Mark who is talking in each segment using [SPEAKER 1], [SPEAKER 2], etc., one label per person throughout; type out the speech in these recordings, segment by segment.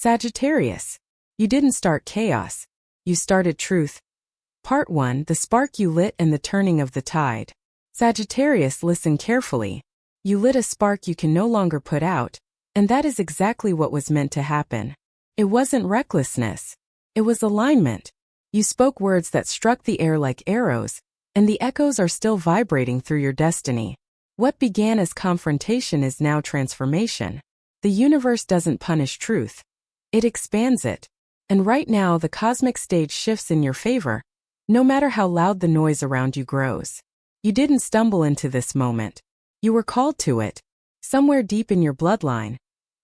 [SPEAKER 1] Sagittarius. You didn't start chaos. You started truth. Part 1: The spark you lit and the turning of the tide. Sagittarius, listen carefully. You lit a spark you can no longer put out, and that is exactly what was meant to happen. It wasn't recklessness. It was alignment. You spoke words that struck the air like arrows, and the echoes are still vibrating through your destiny. What began as confrontation is now transformation. The universe doesn't punish truth. It expands it. And right now the cosmic stage shifts in your favor, no matter how loud the noise around you grows. You didn't stumble into this moment. You were called to it. Somewhere deep in your bloodline,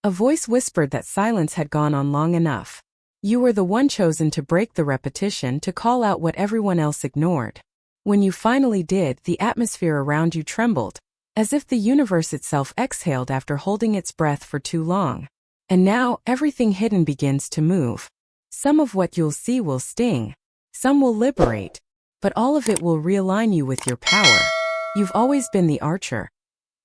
[SPEAKER 1] a voice whispered that silence had gone on long enough. You were the one chosen to break the repetition, to call out what everyone else ignored. When you finally did, the atmosphere around you trembled, as if the universe itself exhaled after holding its breath for too long. And now, everything hidden begins to move. Some of what you'll see will sting. Some will liberate. But all of it will realign you with your power. You've always been the archer.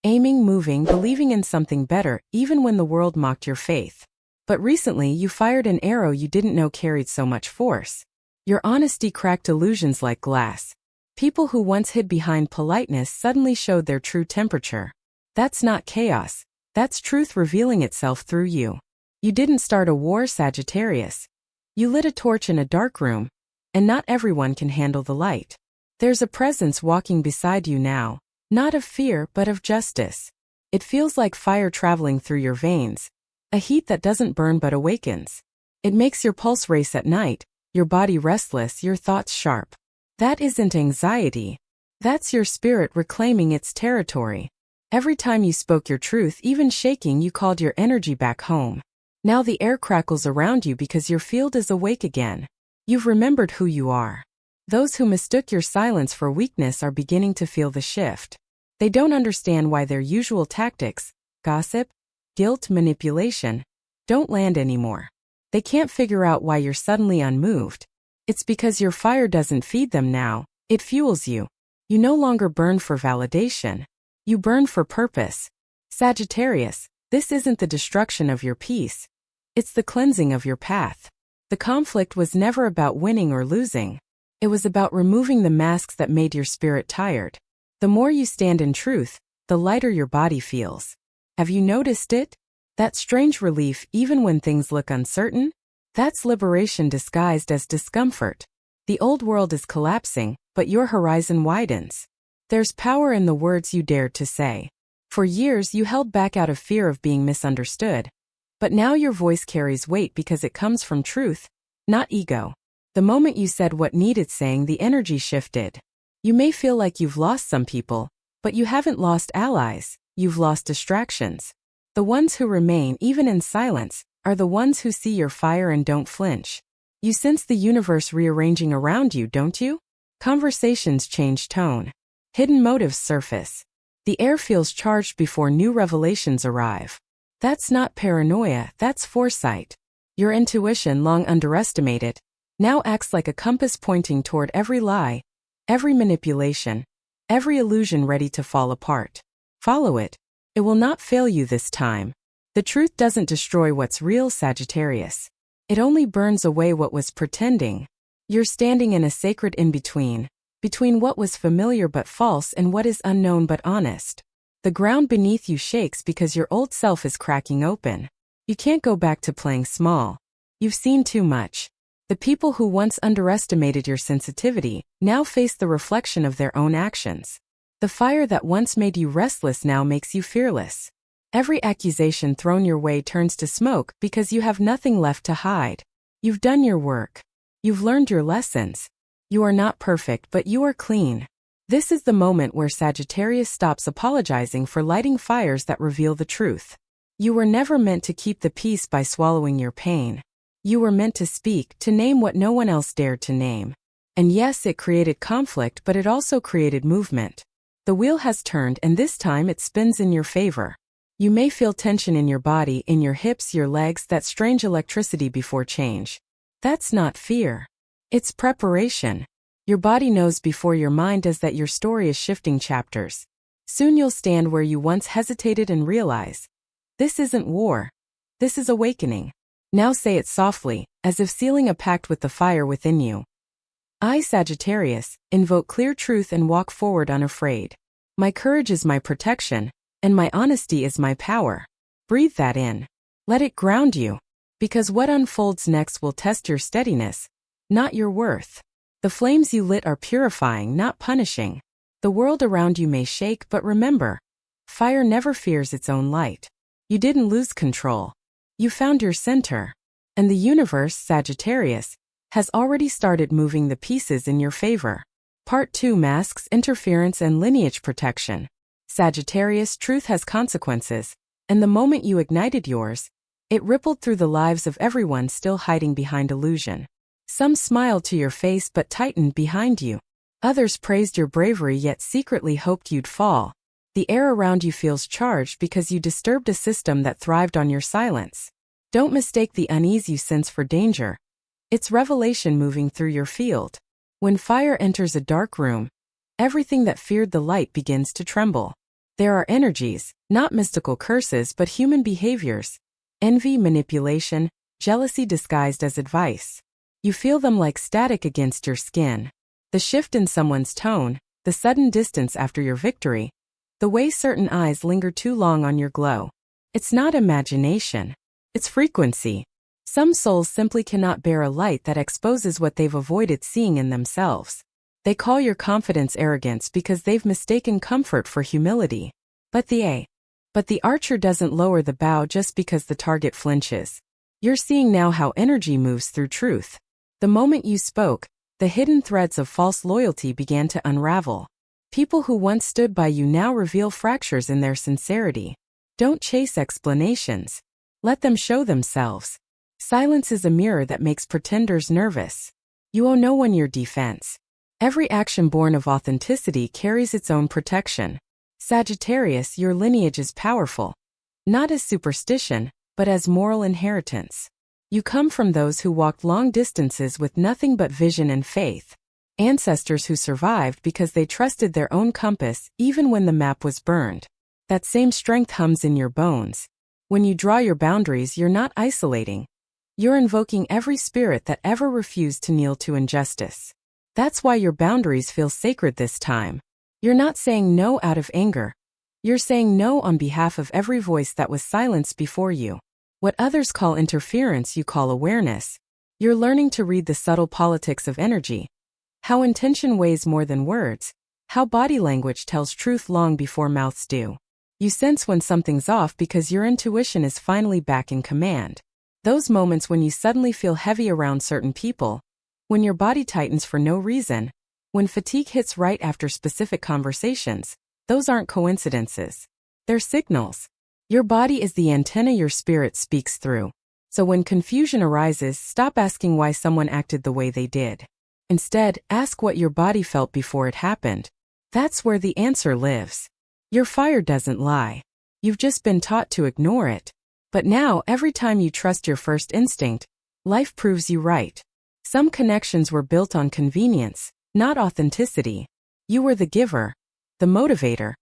[SPEAKER 1] Aiming, moving, believing in something better, even when the world mocked your faith. But recently you fired an arrow you didn't know carried so much force. Your honesty cracked illusions like glass. People who once hid behind politeness suddenly showed their true temperature. That's not chaos. That's truth revealing itself through you. You didn't start a war, Sagittarius. You lit a torch in a dark room, and not everyone can handle the light. There's a presence walking beside you now, not of fear but of justice. It feels like fire traveling through your veins, a heat that doesn't burn but awakens. It makes your pulse race at night, your body restless, your thoughts sharp. That isn't anxiety. That's your spirit reclaiming its territory. Every time you spoke your truth, even shaking, you called your energy back home. Now the air crackles around you because your field is awake again. You've remembered who you are. Those who mistook your silence for weakness are beginning to feel the shift. They don't understand why their usual tactics, gossip, guilt, manipulation, don't land anymore. They can't figure out why you're suddenly unmoved. It's because your fire doesn't feed them now, it fuels you. You no longer burn for validation. You burn for purpose. Sagittarius, this isn't the destruction of your peace. It's the cleansing of your path. The conflict was never about winning or losing. It was about removing the masks that made your spirit tired. The more you stand in truth, the lighter your body feels. Have you noticed it? That strange relief even when things look uncertain? That's liberation disguised as discomfort. The old world is collapsing, but your horizon widens. There's power in the words you dared to say. For years you held back out of fear of being misunderstood. But now your voice carries weight because it comes from truth, not ego. The moment you said what needed saying, the energy shifted. You may feel like you've lost some people, but you haven't lost allies, you've lost distractions. The ones who remain, even in silence, are the ones who see your fire and don't flinch. You sense the universe rearranging around you, don't you? Conversations change tone. Hidden motives surface. The air feels charged before new revelations arrive. That's not paranoia, that's foresight. Your intuition, long underestimated, now acts like a compass pointing toward every lie, every manipulation, every illusion ready to fall apart. Follow it. It will not fail you this time. The truth doesn't destroy what's real, Sagittarius. It only burns away what was pretending. You're standing in a sacred in-between, between what was familiar but false and what is unknown but honest. The ground beneath you shakes because your old self is cracking open. You can't go back to playing small. You've seen too much. The people who once underestimated your sensitivity now face the reflection of their own actions. The fire that once made you restless now makes you fearless. Every accusation thrown your way turns to smoke because you have nothing left to hide. You've done your work. You've learned your lessons. You are not perfect, but you are clean. This is the moment where Sagittarius stops apologizing for lighting fires that reveal the truth. You were never meant to keep the peace by swallowing your pain. You were meant to speak, to name what no one else dared to name. And yes, it created conflict, but it also created movement. The wheel has turned, and this time it spins in your favor. You may feel tension in your body, in your hips, your legs, that strange electricity before change. That's not fear. It's preparation. Your body knows before your mind does that your story is shifting chapters. Soon you'll stand where you once hesitated and realize, this isn't war. This is awakening. Now say it softly, as if sealing a pact with the fire within you. I, Sagittarius, invoke clear truth and walk forward unafraid. My courage is my protection, and my honesty is my power. Breathe that in. Let it ground you, because what unfolds next will test your steadiness, not your worth. The flames you lit are purifying, not punishing. The world around you may shake, but remember, fire never fears its own light. You didn't lose control. You found your center. And the universe, Sagittarius, has already started moving the pieces in your favor. Part 2 masks interference and lineage protection. Sagittarius, truth has consequences, and the moment you ignited yours, it rippled through the lives of everyone still hiding behind illusion. Some smiled to your face but tightened behind you. Others praised your bravery yet secretly hoped you'd fall. The air around you feels charged because you disturbed a system that thrived on your silence. Don't mistake the unease you sense for danger. It's revelation moving through your field. When fire enters a dark room, everything that feared the light begins to tremble. There are energies, not mystical curses but human behaviors. Envy, manipulation, jealousy disguised as advice. You feel them like static against your skin. The shift in someone's tone, the sudden distance after your victory, the way certain eyes linger too long on your glow. It's not imagination. It's frequency. Some souls simply cannot bear a light that exposes what they've avoided seeing in themselves. They call your confidence arrogance because they've mistaken comfort for humility. But the archer doesn't lower the bow just because the target flinches. You're seeing now how energy moves through truth. The moment you spoke, the hidden threads of false loyalty began to unravel. People who once stood by you now reveal fractures in their sincerity. Don't chase explanations. Let them show themselves. Silence is a mirror that makes pretenders nervous. You owe no one your defense. Every action born of authenticity carries its own protection. Sagittarius, your lineage is powerful. Not as superstition, but as moral inheritance. You come from those who walked long distances with nothing but vision and faith. Ancestors who survived because they trusted their own compass even when the map was burned. That same strength hums in your bones. When you draw your boundaries, you're not isolating. You're invoking every spirit that ever refused to kneel to injustice. That's why your boundaries feel sacred this time. You're not saying no out of anger. You're saying no on behalf of every voice that was silenced before you. What others call interference, you call awareness. You're learning to read the subtle politics of energy. How intention weighs more than words. How body language tells truth long before mouths do. You sense when something's off because your intuition is finally back in command. Those moments when you suddenly feel heavy around certain people, when your body tightens for no reason, when fatigue hits right after specific conversations, those aren't coincidences. They're signals. Your body is the antenna your spirit speaks through. So when confusion arises, stop asking why someone acted the way they did. Instead, ask what your body felt before it happened. That's where the answer lives. Your fire doesn't lie. You've just been taught to ignore it. But now, every time you trust your first instinct, life proves you right. Some connections were built on convenience, not authenticity. You were the giver, the motivator,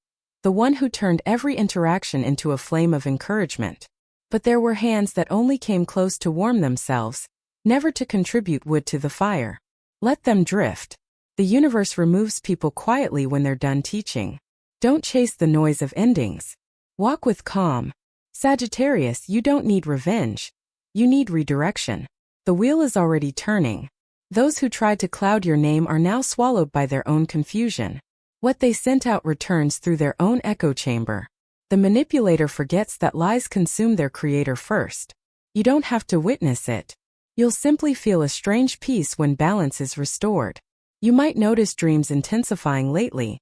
[SPEAKER 1] the one who turned every interaction into a flame of encouragement. But there were hands that only came close to warm themselves, never to contribute wood to the fire. Let them drift. The universe removes people quietly when they're done teaching. Don't chase the noise of endings. Walk with calm. Sagittarius, you don't need revenge. You need redirection. The wheel is already turning. Those who tried to cloud your name are now swallowed by their own confusion. What they sent out returns through their own echo chamber. The manipulator forgets that lies consume their creator first. You don't have to witness it. You'll simply feel a strange peace when balance is restored. You might notice dreams intensifying lately.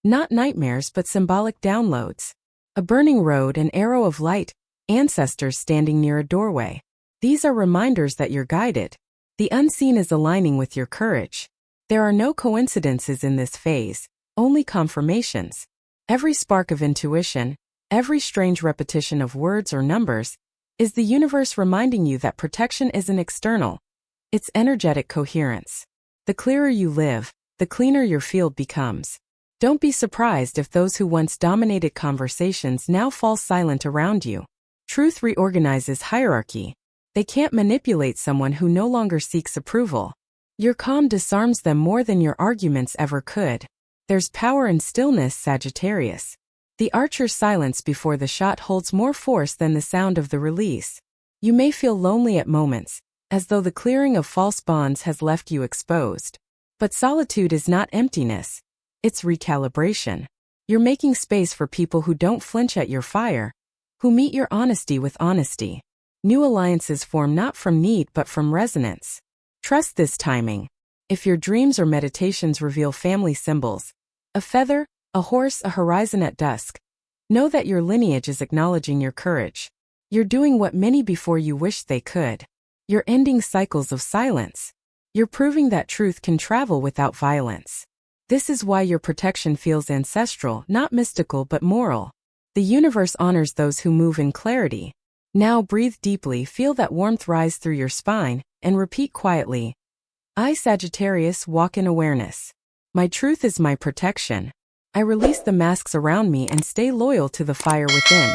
[SPEAKER 1] Not nightmares but symbolic downloads. A burning road, an arrow of light, ancestors standing near a doorway. These are reminders that you're guided. The unseen is aligning with your courage. There are no coincidences in this phase, only confirmations. Every spark of intuition, every strange repetition of words or numbers, is the universe reminding you that protection isn't external. It's energetic coherence. The clearer you live, the cleaner your field becomes. Don't be surprised if those who once dominated conversations now fall silent around you. Truth reorganizes hierarchy. They can't manipulate someone who no longer seeks approval. Your calm disarms them more than your arguments ever could. There's power in stillness, Sagittarius. The archer's silence before the shot holds more force than the sound of the release. You may feel lonely at moments, as though the clearing of false bonds has left you exposed. But solitude is not emptiness. It's recalibration. You're making space for people who don't flinch at your fire, who meet your honesty with honesty. New alliances form not from need but from resonance. Trust this timing. If your dreams or meditations reveal family symbols, a feather, a horse, a horizon at dusk, know that your lineage is acknowledging your courage. You're doing what many before you wished they could. You're ending cycles of silence. You're proving that truth can travel without violence. This is why your protection feels ancestral, not mystical but moral. The universe honors those who move in clarity. Now breathe deeply, feel that warmth rise through your spine, and repeat quietly. I, Sagittarius, walk in awareness. My truth is my protection. I release the masks around me and stay loyal to the fire within.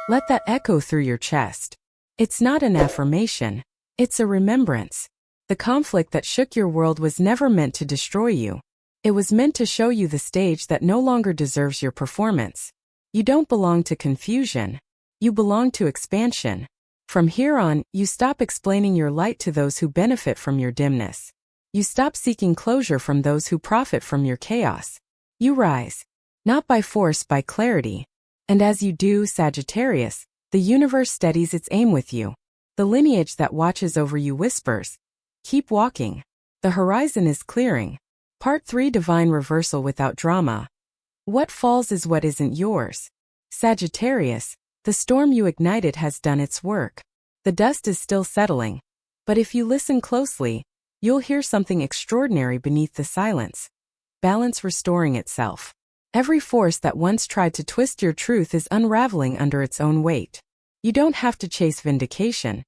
[SPEAKER 1] Let that echo through your chest. It's not an affirmation. It's a remembrance. The conflict that shook your world was never meant to destroy you. It was meant to show you the stage that no longer deserves your performance. You don't belong to confusion. You belong to expansion. From here on, you stop explaining your light to those who benefit from your dimness. You stop seeking closure from those who profit from your chaos. You rise. Not by force, by clarity. And as you do, Sagittarius, the universe steadies its aim with you. The lineage that watches over you whispers, keep walking. The horizon is clearing. Part 3: Divine Reversal without drama. What falls is what isn't yours. Sagittarius, the storm you ignited has done its work. The dust is still settling. But if you listen closely, you'll hear something extraordinary beneath the silence. Balance restoring itself. Every force that once tried to twist your truth is unraveling under its own weight. You don't have to chase vindication.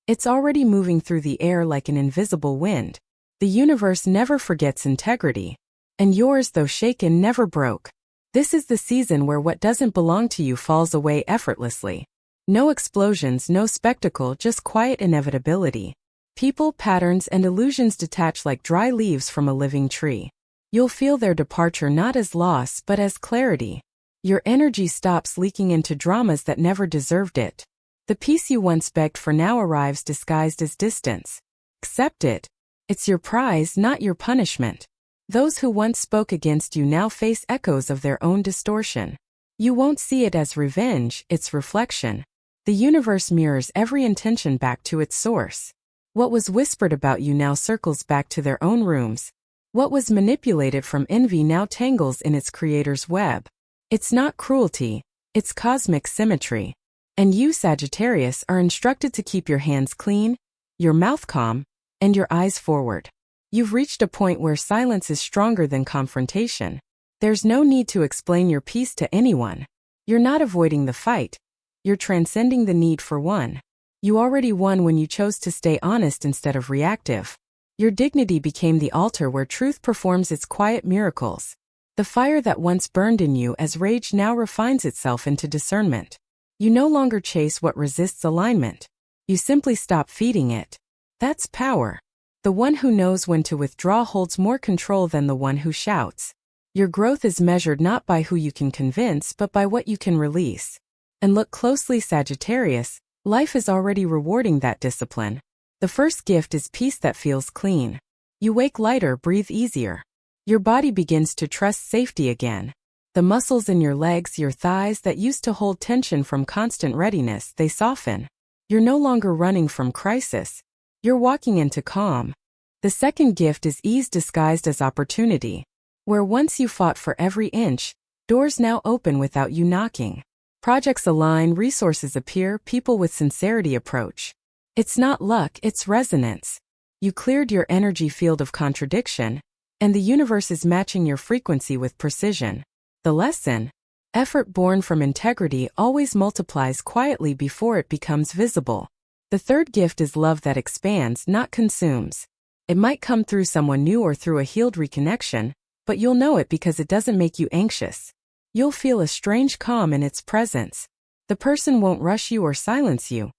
[SPEAKER 1] It's already moving through the air like an invisible wind. The universe never forgets integrity. And yours, though shaken, never broke. This is the season where what doesn't belong to you falls away effortlessly. No explosions, no spectacle, just quiet inevitability. People, patterns, and illusions detach like dry leaves from a living tree. You'll feel their departure not as loss but as clarity. Your energy stops leaking into dramas that never deserved it. The peace you once begged for now arrives disguised as distance. Accept it. It's your prize, not your punishment. Those who once spoke against you now face echoes of their own distortion. You won't see it as revenge, it's reflection. The universe mirrors every intention back to its source. What was whispered about you now circles back to their own rooms. What was manipulated from envy now tangles in its creator's web. It's not cruelty, it's cosmic symmetry. And you, Sagittarius, are instructed to keep your hands clean, your mouth calm, and your eyes forward. You've reached a point where silence is stronger than confrontation. There's no need to explain your piece to anyone. You're not avoiding the fight. You're transcending the need for one. You already won when you chose to stay honest instead of reactive. Your dignity became the altar where truth performs its quiet miracles. The fire that once burned in you as rage now refines itself into discernment. You no longer chase what resists alignment. You simply stop feeding it. That's power. The one who knows when to withdraw holds more control than the one who shouts. Your growth is measured not by who you can convince but by what you can release. And look closely, Sagittarius, life is already rewarding that discipline. The first gift is peace that feels clean. You wake lighter, breathe easier. Your body begins to trust safety again. The muscles in your legs, your thighs that used to hold tension from constant readiness, they soften. You're no longer running from crisis. You're walking into calm. The second gift is ease disguised as opportunity. Where once you fought for every inch, doors now open without you knocking. Projects align, resources appear, people with sincerity approach. It's not luck, it's resonance. You cleared your energy field of contradiction, and the universe is matching your frequency with precision. The lesson: effort born from integrity always multiplies quietly before it becomes visible. The third gift is love that expands, not consumes. It might come through someone new or through a healed reconnection, but you'll know it because it doesn't make you anxious. You'll feel a strange calm in its presence. The person won't rush you or silence you.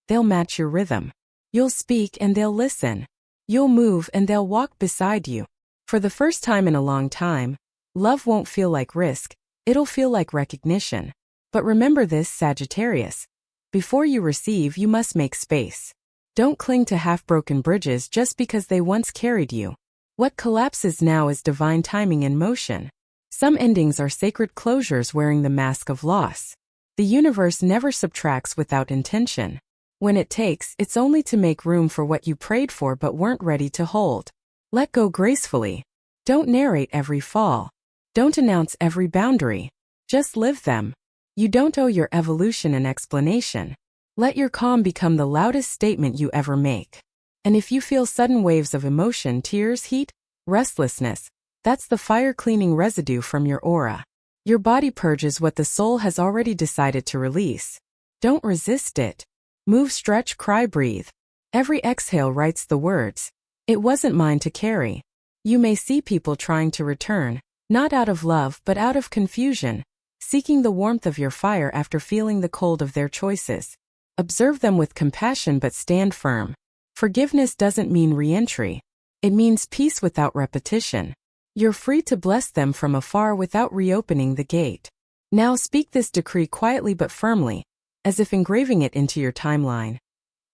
[SPEAKER 1] They'll match your rhythm. You'll speak and they'll listen. You'll move and they'll walk beside you. For the first time in a long time, love won't feel like risk, it'll feel like recognition. But remember this, Sagittarius. Before you receive, you must make space. Don't cling to half-broken bridges just because they once carried you. What collapses now is divine timing in motion. Some endings are sacred closures wearing the mask of loss. The universe never subtracts without intention. When it takes, it's only to make room for what you prayed for but weren't ready to hold. Let go gracefully. Don't narrate every fall. Don't announce every boundary. Just live them. You don't owe your evolution an explanation. Let your calm become the loudest statement you ever make. And if you feel sudden waves of emotion, tears, heat, restlessness, that's the fire-cleaning residue from your aura. Your body purges what the soul has already decided to release. Don't resist it. Move, stretch, cry, breathe. Every exhale writes the words, "It wasn't mine to carry." You may see people trying to return, not out of love but out of confusion, seeking the warmth of your fire after feeling the cold of their choices. Observe them with compassion but stand firm. Forgiveness doesn't mean re-entry. It means peace without repetition. You're free to bless them from afar without reopening the gate. Now speak this decree quietly but firmly, as if engraving it into your timeline.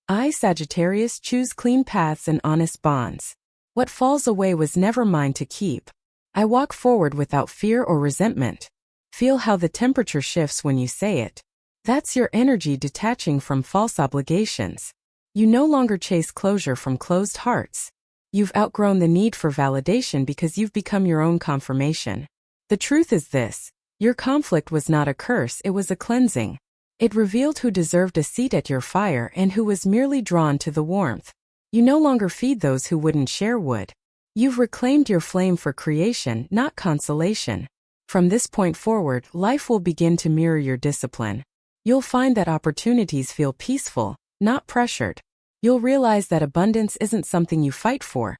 [SPEAKER 1] I, Sagittarius, choose clean paths and honest bonds. What falls away was never mine to keep. I walk forward without fear or resentment. Feel how the temperature shifts when you say it. That's your energy detaching from false obligations. You no longer chase closure from closed hearts. You've outgrown the need for validation because you've become your own confirmation. The truth is this: your conflict was not a curse, it was a cleansing. It revealed who deserved a seat at your fire and who was merely drawn to the warmth. You no longer feed those who wouldn't share wood. You've reclaimed your flame for creation, not consolation. From this point forward, life will begin to mirror your discipline. You'll find that opportunities feel peaceful, not pressured. You'll realize that abundance isn't something you fight for.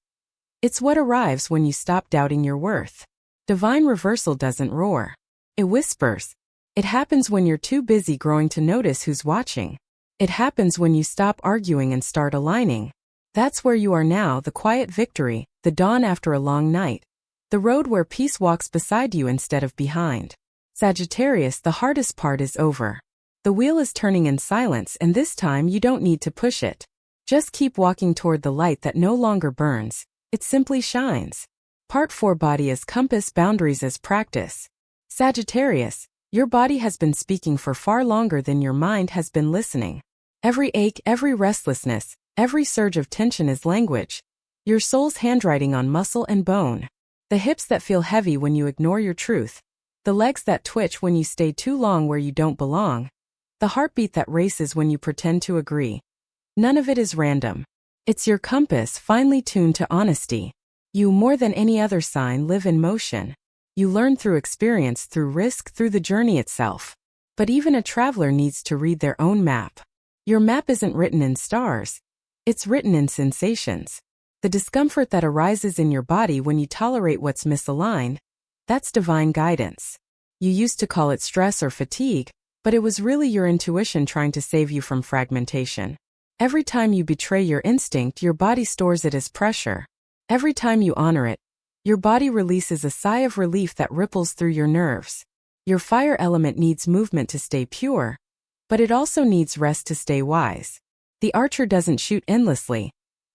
[SPEAKER 1] It's what arrives when you stop doubting your worth. Divine reversal doesn't roar. It whispers. It happens when you're too busy growing to notice who's watching. It happens when you stop arguing and start aligning. That's where you are now, the quiet victory, the dawn after a long night. The road where peace walks beside you instead of behind. Sagittarius, the hardest part is over. The wheel is turning in silence, and this time you don't need to push it. Just keep walking toward the light that no longer burns, it simply shines. Part 4: Body as compass, boundaries as practice. Sagittarius, your body has been speaking for far longer than your mind has been listening. Every ache, every restlessness, every surge of tension is language. Your soul's handwriting on muscle and bone. The hips that feel heavy when you ignore your truth. The legs that twitch when you stay too long where you don't belong. The heartbeat that races when you pretend to agree. None of it is random. It's your compass finely tuned to honesty. You, more than any other sign, live in motion. You learn through experience, through risk, through the journey itself. But even a traveler needs to read their own map. Your map isn't written in stars. It's written in sensations. The discomfort that arises in your body when you tolerate what's misaligned, that's divine guidance. You used to call it stress or fatigue, but it was really your intuition trying to save you from fragmentation. Every time you betray your instinct, your body stores it as pressure. Every time you honor it, your body releases a sigh of relief that ripples through your nerves. Your fire element needs movement to stay pure, but it also needs rest to stay wise. The archer doesn't shoot endlessly.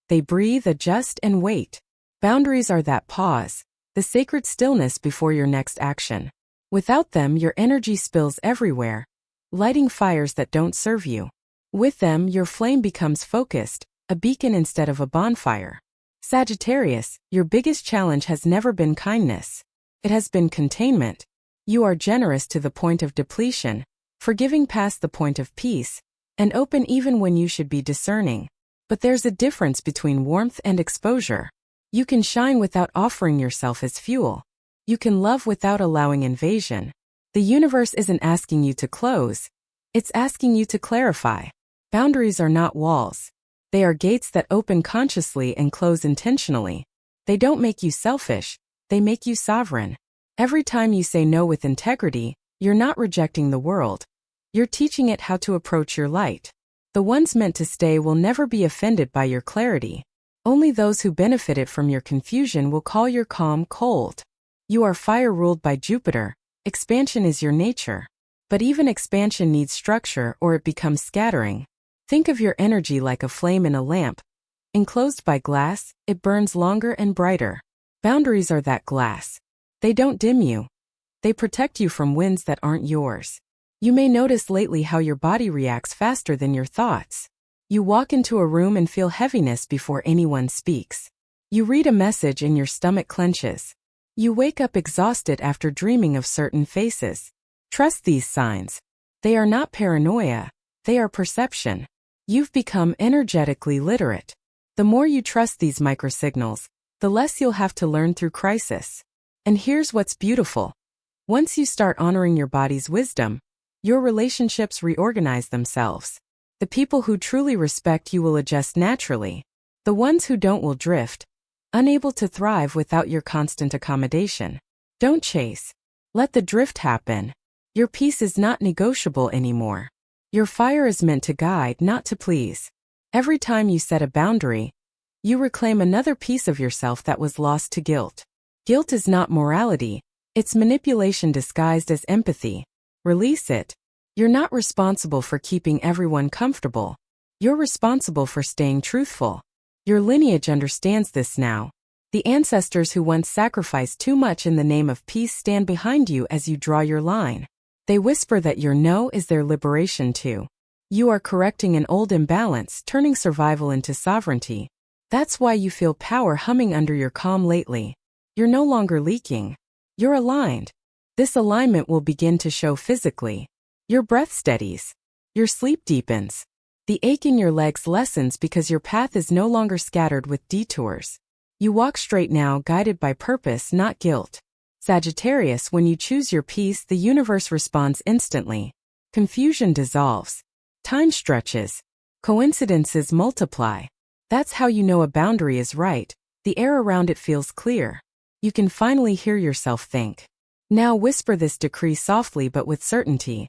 [SPEAKER 1] They breathe, adjust, and wait. Boundaries are that pause, the sacred stillness before your next action. Without them, your energy spills everywhere, lighting fires that don't serve you. With them, your flame becomes focused, a beacon instead of a bonfire. Sagittarius, your biggest challenge has never been kindness. It has been containment. You are generous to the point of depletion, forgiving past the point of peace, and open even when you should be discerning. But there's a difference between warmth and exposure. You can shine without offering yourself as fuel. You can love without allowing invasion. The universe isn't asking you to close. It's asking you to clarify. Boundaries are not walls. They are gates that open consciously and close intentionally. They don't make you selfish. They make you sovereign. Every time you say no with integrity, you're not rejecting the world. You're teaching it how to approach your light. The ones meant to stay will never be offended by your clarity. Only those who benefited from your confusion will call your calm cold. You are fire ruled by Jupiter. Expansion is your nature. But even expansion needs structure or it becomes scattering. Think of your energy like a flame in a lamp. Enclosed by glass, it burns longer and brighter. Boundaries are that glass. They don't dim you. They protect you from winds that aren't yours. You may notice lately how your body reacts faster than your thoughts. You walk into a room and feel heaviness before anyone speaks. You read a message and your stomach clenches. You wake up exhausted after dreaming of certain faces. Trust these signs. They are not paranoia. They are perception. You've become energetically literate. The more you trust these microsignals, the less you'll have to learn through crisis. And here's what's beautiful. Once you start honoring your body's wisdom, your relationships reorganize themselves. The people who truly respect you will adjust naturally. The ones who don't will drift, unable to thrive without your constant accommodation. Don't chase. Let the drift happen. Your peace is not negotiable anymore. Your fire is meant to guide, not to please. Every time you set a boundary, you reclaim another piece of yourself that was lost to guilt. Guilt is not morality. It's manipulation disguised as empathy. Release it. You're not responsible for keeping everyone comfortable. You're responsible for staying truthful. Your lineage understands this now. The ancestors who once sacrificed too much in the name of peace stand behind you as you draw your line. They whisper that your no is their liberation too. You are correcting an old imbalance, turning survival into sovereignty. That's why you feel power humming under your calm lately. You're no longer leaking. You're aligned. This alignment will begin to show physically. Your breath steadies. Your sleep deepens. The ache in your legs lessens because your path is no longer scattered with detours. You walk straight now, guided by purpose, not guilt. Sagittarius, when you choose your peace, the universe responds instantly. Confusion dissolves. Time stretches. Coincidences multiply. That's how you know a boundary is right. The air around it feels clear. You can finally hear yourself think. Now whisper this decree softly but with certainty.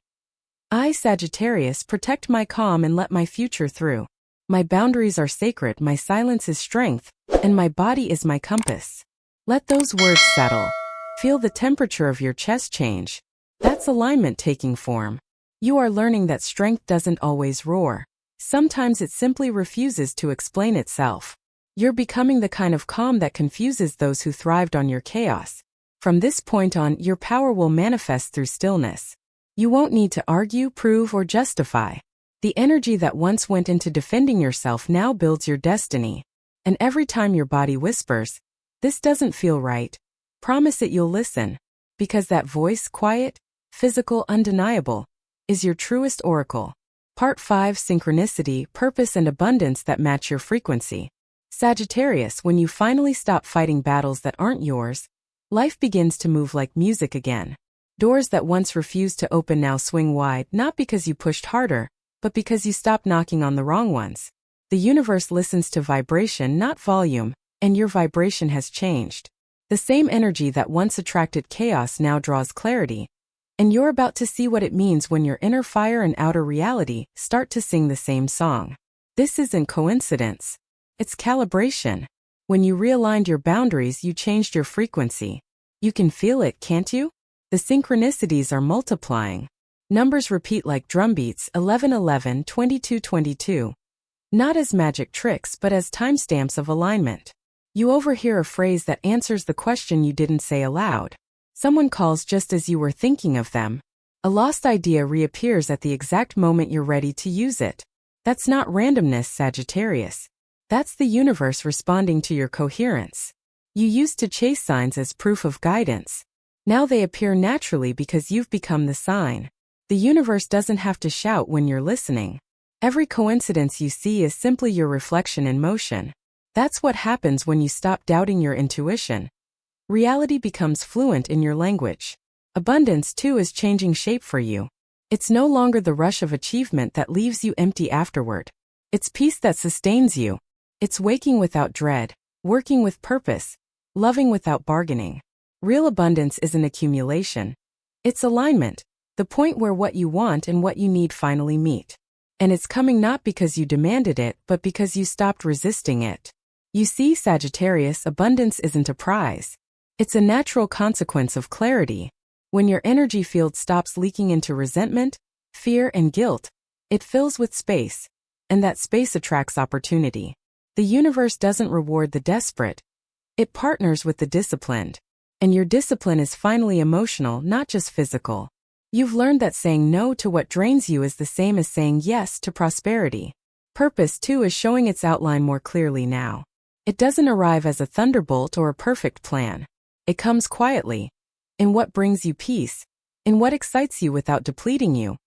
[SPEAKER 1] I, Sagittarius, protect my calm and let my future through. My boundaries are sacred, my silence is strength, and my body is my compass. Let those words settle. Feel the temperature of your chest change. That's alignment taking form. You are learning that strength doesn't always roar. Sometimes it simply refuses to explain itself. You're becoming the kind of calm that confuses those who thrived on your chaos. From this point on, your power will manifest through stillness. You won't need to argue, prove, or justify. The energy that once went into defending yourself now builds your destiny. And every time your body whispers, "This doesn't feel right," promise it you'll listen. Because that voice, quiet, physical, undeniable, is your truest oracle. Part 5: Synchronicity, Purpose and Abundance that match your frequency. Sagittarius, when you finally stop fighting battles that aren't yours, life begins to move like music again. Doors that once refused to open now swing wide, not because you pushed harder, but because you stopped knocking on the wrong ones. The universe listens to vibration, not volume, and your vibration has changed. The same energy that once attracted chaos now draws clarity. And you're about to see what it means when your inner fire and outer reality start to sing the same song. This isn't coincidence. It's calibration. When you realigned your boundaries, you changed your frequency. You can feel it, can't you? The synchronicities are multiplying. Numbers repeat like drumbeats, 1111, 2222. Not as magic tricks, but as timestamps of alignment. You overhear a phrase that answers the question you didn't say aloud. Someone calls just as you were thinking of them. A lost idea reappears at the exact moment you're ready to use it. That's not randomness, Sagittarius. That's the universe responding to your coherence. You used to chase signs as proof of guidance. Now they appear naturally because you've become the sign. The universe doesn't have to shout when you're listening. Every coincidence you see is simply your reflection in motion. That's what happens when you stop doubting your intuition. Reality becomes fluent in your language. Abundance, too, is changing shape for you. It's no longer the rush of achievement that leaves you empty afterward. It's peace that sustains you. It's waking without dread, working with purpose, loving without bargaining. Real abundance isn't accumulation. It's alignment, the point where what you want and what you need finally meet. And it's coming not because you demanded it, but because you stopped resisting it. You see, Sagittarius, abundance isn't a prize. It's a natural consequence of clarity. When your energy field stops leaking into resentment, fear, and guilt, it fills with space, and that space attracts opportunity. The universe doesn't reward the desperate. It partners with the disciplined. And your discipline is finally emotional, not just physical. You've learned that saying no to what drains you is the same as saying yes to prosperity. Purpose, too, is showing its outline more clearly now. It doesn't arrive as a thunderbolt or a perfect plan. It comes quietly. In what brings you peace. In what excites you without depleting you.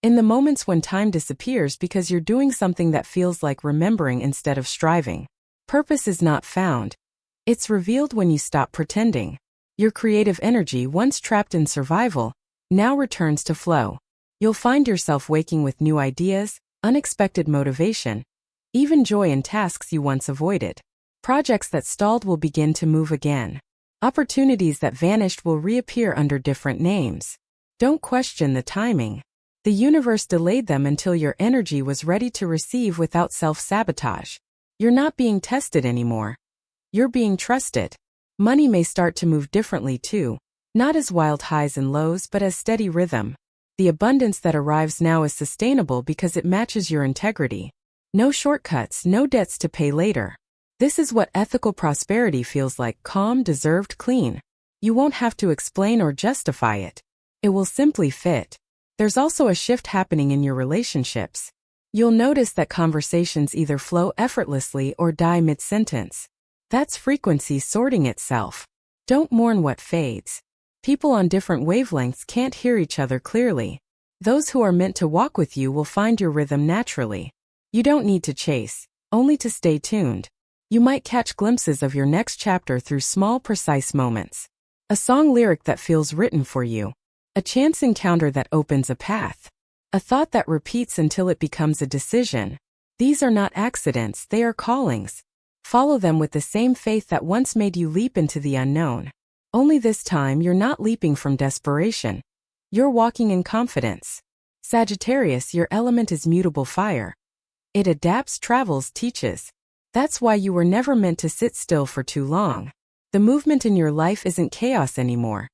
[SPEAKER 1] In the moments when time disappears because you're doing something that feels like remembering instead of striving. Purpose is not found. It's revealed when you stop pretending. Your creative energy, once trapped in survival, now returns to flow. You'll find yourself waking with new ideas, unexpected motivation, even joy in tasks you once avoided. Projects that stalled will begin to move again. Opportunities that vanished will reappear under different names. Don't question the timing. The universe delayed them until your energy was ready to receive without self-sabotage. You're not being tested anymore. You're being trusted. Money may start to move differently too, not as wild highs and lows but as steady rhythm. The abundance that arrives now is sustainable because it matches your integrity. No shortcuts, no debts to pay later. This is what ethical prosperity feels like: calm, deserved, clean. You won't have to explain or justify it. It will simply fit. There's also a shift happening in your relationships. You'll notice that conversations either flow effortlessly or die mid-sentence. That's frequency sorting itself. Don't mourn what fades. People on different wavelengths can't hear each other clearly. Those who are meant to walk with you will find your rhythm naturally. You don't need to chase, only to stay tuned. You might catch glimpses of your next chapter through small, precise moments. A song lyric that feels written for you. A chance encounter that opens a path. A thought that repeats until it becomes a decision. These are not accidents, they are callings. Follow them with the same faith that once made you leap into the unknown. Only this time you're not leaping from desperation. You're walking in confidence. Sagittarius, your element is mutable fire. It adapts, travels, teaches. That's why you were never meant to sit still for too long. The movement in your life isn't chaos anymore.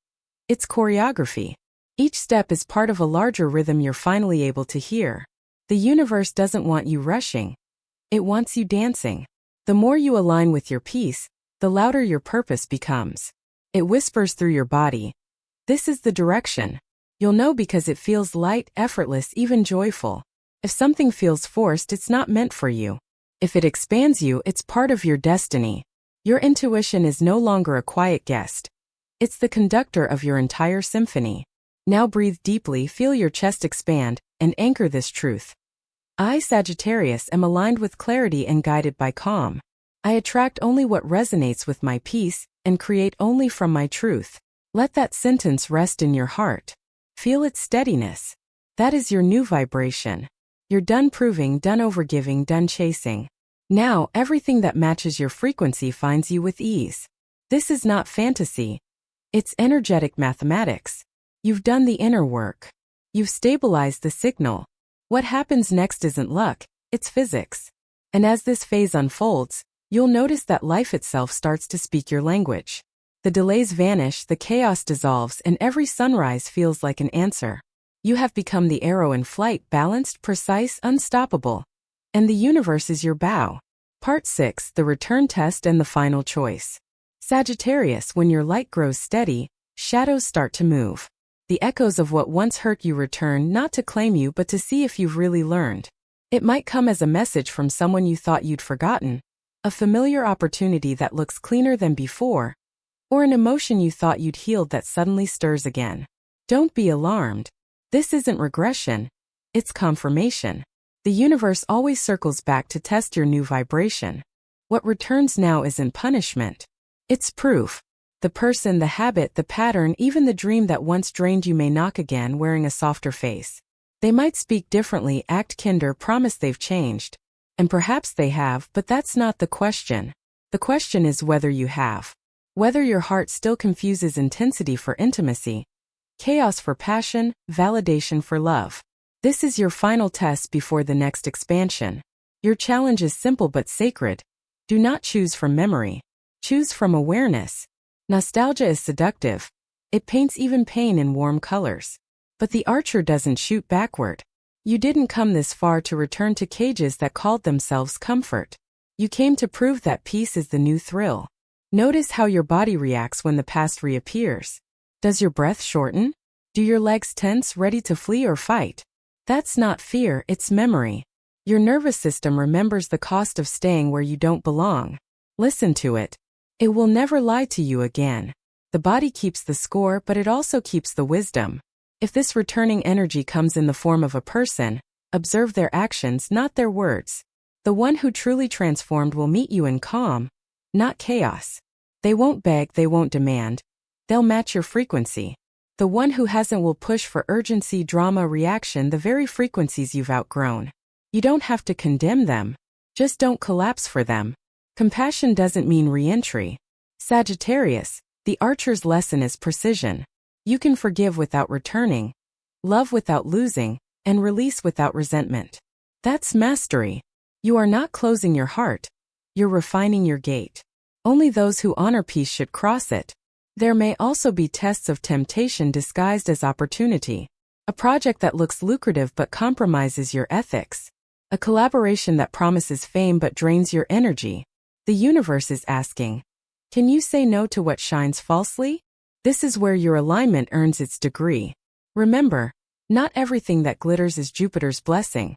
[SPEAKER 1] It's choreography. Each step is part of a larger rhythm you're finally able to hear. The universe doesn't want you rushing. It wants you dancing. The more you align with your peace, the louder your purpose becomes. It whispers through your body. This is the direction. You'll know because it feels light, effortless, even joyful. If something feels forced, it's not meant for you. If it expands you, it's part of your destiny. Your intuition is no longer a quiet guest. It's the conductor of your entire symphony. Now breathe deeply, feel your chest expand, and anchor this truth. I, Sagittarius, am aligned with clarity and guided by calm. I attract only what resonates with my peace, and create only from my truth. Let that sentence rest in your heart. Feel its steadiness. That is your new vibration. You're done proving, done overgiving, done chasing. Now, everything that matches your frequency finds you with ease. This is not fantasy. It's energetic mathematics. You've done the inner work. You've stabilized the signal. What happens next isn't luck, it's physics. And as this phase unfolds, you'll notice that life itself starts to speak your language. The delays vanish, the chaos dissolves, and every sunrise feels like an answer. You have become the arrow in flight, balanced, precise, unstoppable. And the universe is your bow. Part 6, the return test and the final choice. Sagittarius, when your light grows steady, shadows start to move. The echoes of what once hurt you return, not to claim you but to see if you've really learned. It might come as a message from someone you thought you'd forgotten, a familiar opportunity that looks cleaner than before, or an emotion you thought you'd healed that suddenly stirs again. Don't be alarmed. This isn't regression, it's confirmation. The universe always circles back to test your new vibration. What returns now isn't punishment. It's proof. The person, the habit, the pattern, even the dream that once drained you may knock again wearing a softer face. They might speak differently, act kinder, promise they've changed. And perhaps they have, but that's not the question. The question is whether you have. Whether your heart still confuses intensity for intimacy, chaos for passion, validation for love. This is your final test before the next expansion. Your challenge is simple but sacred. Do not choose from memory. Choose from awareness. Nostalgia is seductive. It paints even pain in warm colors. But the archer doesn't shoot backward. You didn't come this far to return to cages that called themselves comfort. You came to prove that peace is the new thrill. Notice how your body reacts when the past reappears. Does your breath shorten? Do your legs tense, ready to flee or fight? That's not fear, it's memory. Your nervous system remembers the cost of staying where you don't belong. Listen to it. It will never lie to you again. The body keeps the score, but it also keeps the wisdom. If this returning energy comes in the form of a person, observe their actions, not their words. The one who truly transformed will meet you in calm, not chaos. They won't beg, they won't demand. They'll match your frequency. The one who hasn't will push for urgency, drama, reaction, the very frequencies you've outgrown. You don't have to condemn them. Just don't collapse for them. Compassion doesn't mean re-entry. Sagittarius, the archer's lesson is precision. You can forgive without returning, love without losing, and release without resentment. That's mastery. You are not closing your heart. You're refining your gate. Only those who honor peace should cross it. There may also be tests of temptation disguised as opportunity. A project that looks lucrative but compromises your ethics. A collaboration that promises fame but drains your energy. The universe is asking, can you say no to what shines falsely? This is where your alignment earns its degree. Remember, not everything that glitters is Jupiter's blessing.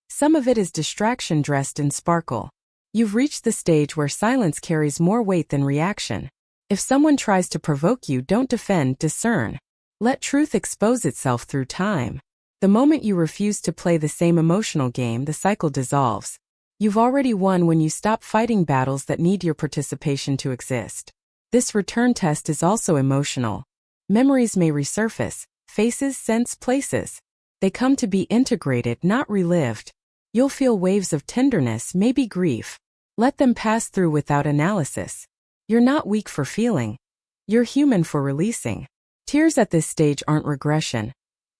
[SPEAKER 1] Some of it is distraction dressed in sparkle. You've reached the stage where silence carries more weight than reaction. If someone tries to provoke you, don't defend, discern. Let truth expose itself through time. The moment you refuse to play the same emotional game, the cycle dissolves. You've already won when you stop fighting battles that need your participation to exist. This return test is also emotional. Memories may resurface, faces, scents, places. They come to be integrated, not relived. You'll feel waves of tenderness, maybe grief. Let them pass through without analysis. You're not weak for feeling. You're human for releasing. Tears at this stage aren't regression.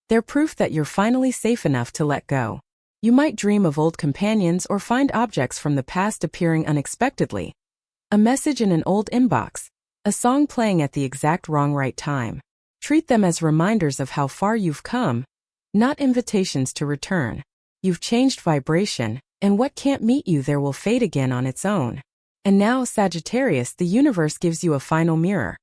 [SPEAKER 1] They're proof that you're finally safe enough to let go. You might dream of old companions or find objects from the past appearing unexpectedly. A message in an old inbox. A song playing at the exact wrong right time. Treat them as reminders of how far you've come, not invitations to return. You've changed vibration, and what can't meet you there will fade again on its own. And now, Sagittarius, the universe gives you a final mirror.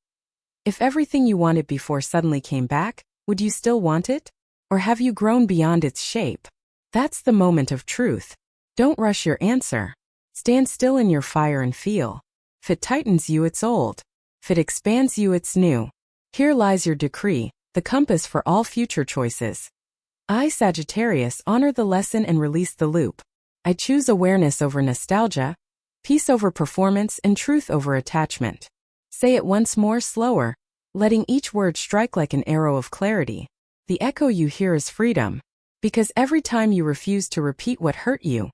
[SPEAKER 1] If everything you wanted before suddenly came back, would you still want it? Or have you grown beyond its shape? That's the moment of truth. Don't rush your answer. Stand still in your fire and feel. If it tightens you, it's old. If it expands you, it's new. Here lies your decree, the compass for all future choices. I, Sagittarius, honor the lesson and release the loop. I choose awareness over nostalgia, peace over performance, and truth over attachment. Say it once more, slower, letting each word strike like an arrow of clarity. The echo you hear is freedom, because every time you refuse to repeat what hurt you,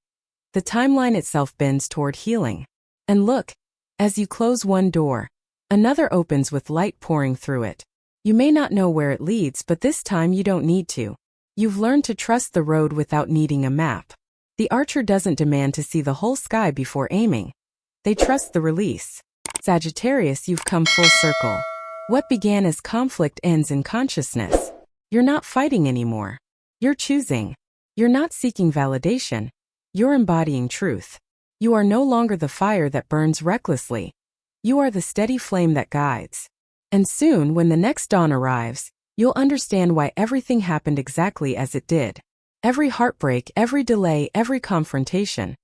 [SPEAKER 1] the timeline itself bends toward healing. And look, as you close one door, another opens with light pouring through it. You may not know where it leads, but this time you don't need to. You've learned to trust the road without needing a map. The archer doesn't demand to see the whole sky before aiming. They trust the release. Sagittarius, you've come full circle. What began as conflict ends in consciousness. You're not fighting anymore. You're choosing. You're not seeking validation. You're embodying truth. You are no longer the fire that burns recklessly. You are the steady flame that guides. And soon, when the next dawn arrives, you'll understand why everything happened exactly as it did. Every heartbreak, every delay, every confrontation.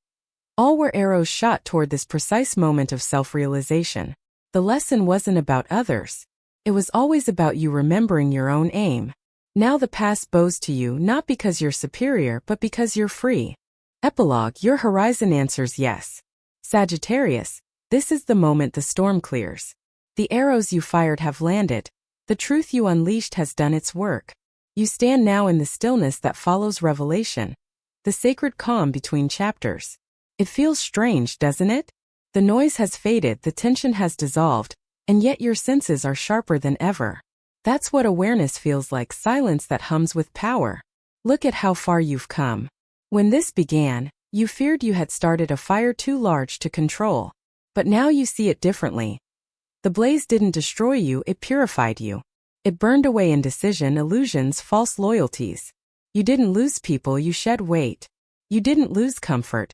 [SPEAKER 1] All were arrows shot toward this precise moment of self-realization. The lesson wasn't about others. It was always about you remembering your own aim. Now the past bows to you not because you're superior but because you're free. Epilogue, your horizon answers yes. Sagittarius, this is the moment the storm clears. The arrows you fired have landed. The truth you unleashed has done its work. You stand now in the stillness that follows revelation. The sacred calm between chapters. It feels strange, doesn't it? The noise has faded, the tension has dissolved, and yet your senses are sharper than ever. That's what awareness feels like, silence that hums with power. Look at how far you've come. When this began, you feared you had started a fire too large to control. But now you see it differently. The blaze didn't destroy you, it purified you. It burned away indecision, illusions, false loyalties. You didn't lose people, you shed weight. You didn't lose comfort.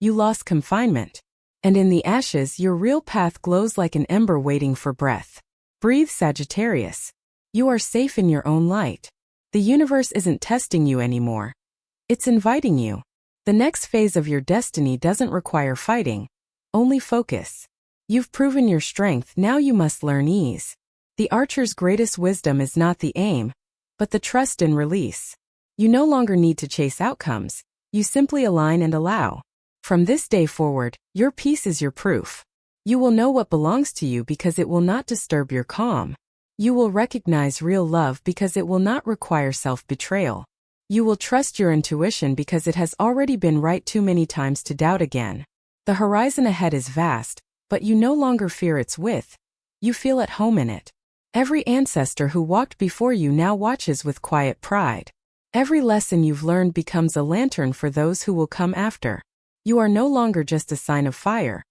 [SPEAKER 1] You lost confinement. And in the ashes, your real path glows like an ember waiting for breath. Breathe, Sagittarius. You are safe in your own light. The universe isn't testing you anymore. It's inviting you. The next phase of your destiny doesn't require fighting, only focus. You've proven your strength, now you must learn ease. The archer's greatest wisdom is not the aim, but the trust and release. You no longer need to chase outcomes, you simply align and allow. From this day forward, your peace is your proof. You will know what belongs to you because it will not disturb your calm. You will recognize real love because it will not require self-betrayal. You will trust your intuition because it has already been right too many times to doubt again. The horizon ahead is vast, but you no longer fear its width. You feel at home in it. Every ancestor who walked before you now watches with quiet pride. Every lesson you've learned becomes a lantern for those who will come after. You are no longer just a sign of fire.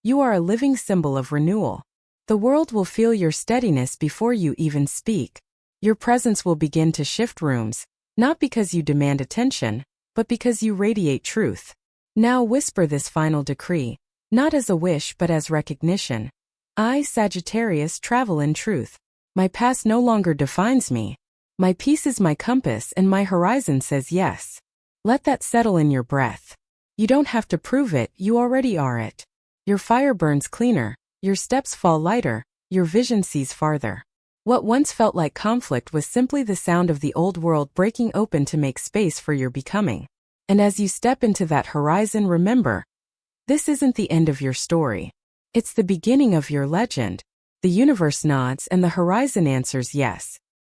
[SPEAKER 1] You are a living symbol of renewal. The world will feel your steadiness before you even speak. Your presence will begin to shift rooms, not because you demand attention, but because you radiate truth. Now whisper this final decree, not as a wish but as recognition. I, Sagittarius, travel in truth. My past no longer defines me. My peace is my compass and my horizon says yes. Let that settle in your breath. You don't have to prove it, you already are it. Your fire burns cleaner, your steps fall lighter, your vision sees farther. What once felt like conflict was simply the sound of the old world breaking open to make space for your becoming. And as you step into that horizon, remember, this isn't the end of your story. It's the beginning of your legend. The universe nods and the horizon answers yes.